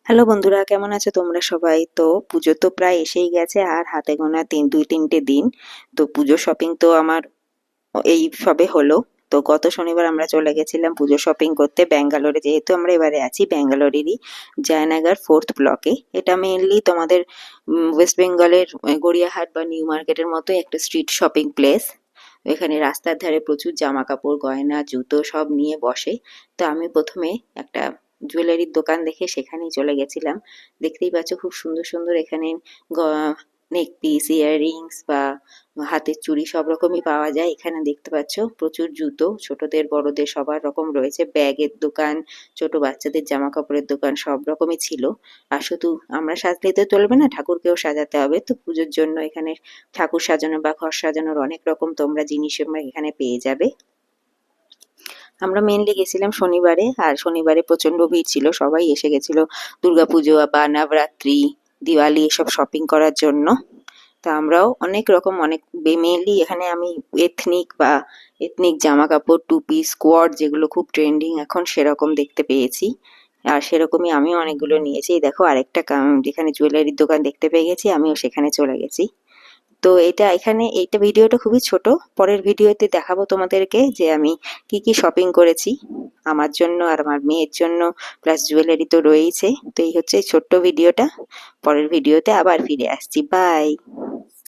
Hello বন্ধুরা, কেমন আছো তোমরা সবাই? তো পুজো তো প্রায় এসেই গেছে আর হাতে গোনা 2-3টে দিন। তো পুজো শপিং তো আমার এই সবে হলো। তো গত শনিবার আমরা চলে গেছিলাম পুজো শপিং করতে ব্যাঙ্গালোরে, যেহেতু আমরা এবারে আছি ব্যাঙ্গালোরেরই জয়নগর 4th ব্লকে। এটা মেইনলি তোমাদের ওয়েস্ট বেঙ্গলের গড়িয়াহাট বা নিউ মার্কেটের মতো একটা স্ট্রিট শপিং প্লেস। এখানে রাস্তার ধারে প্রচুর জামা কাপড়, গয়না, জুতো সব নিয়ে বসে। তো আমি প্রথমে একটা জুয়েলারির দোকান দেখে সেখানেই চলে গেছিলাম। দেখতেই পাচ্ছ খুব সুন্দর সুন্দর এখানে নেক পিস, ইয়াররিংস বা হাতের চুড়ি সব রকমই পাওয়া যায়। এখানে দেখতে পাচ্ছ প্রচুর জুতো, ছোটদের বড়দের সবার রকম রয়েছে। ব্যাগের দোকান, ছোট বাচ্চাদের জামা কাপড়ের দোকান সব রকমই ছিল। আর শুধু আমরা সাজলেই তো চলবে না, ঠাকুরকেও সাজাতে হবে। তো পুজোর জন্য এখানে ঠাকুর সাজানো বা ঘর সাজানোর অনেক রকম তোমরা জিনিস এখানে পেয়ে যাবে। আমরা মেনলি গেছিলাম শনিবারে, আর শনিবারে প্রচন্ড ভিড় ছিল, সবাই এসে গেছিল দুর্গাপুজো বা নবরাত্রি, দিওয়ালি এসব শপিং করার জন্য। তা আমরাও অনেক রকম মেনলি এখানে আমি এথনিক জামা কাপড়, টু পিস, স্কোয়াড যেগুলো খুব ট্রেন্ডিং এখন সেরকম দেখতে পেয়েছি। আর সেরকমই আমিও অনেকগুলো নিয়েছি। এই দেখো আরেকটা যেখানে জুয়েলারির দোকান দেখতে পেয়ে গেছি, আমিও সেখানে চলে গেছি। তো এইটা ভিডিওটা খুবই ছোট। পরের ভিডিওতে দেখাবো তোমাদেরকে যে আমি কি কি শপিং করেছি আমার জন্য আর আমার মেয়ের জন্য, প্লাস জুয়েলারি তো রয়েইছে। তো এই হচ্ছে এই ছোট্ট ভিডিওটা। পরের ভিডিওতে আবার ফিরে আসছি। বাই।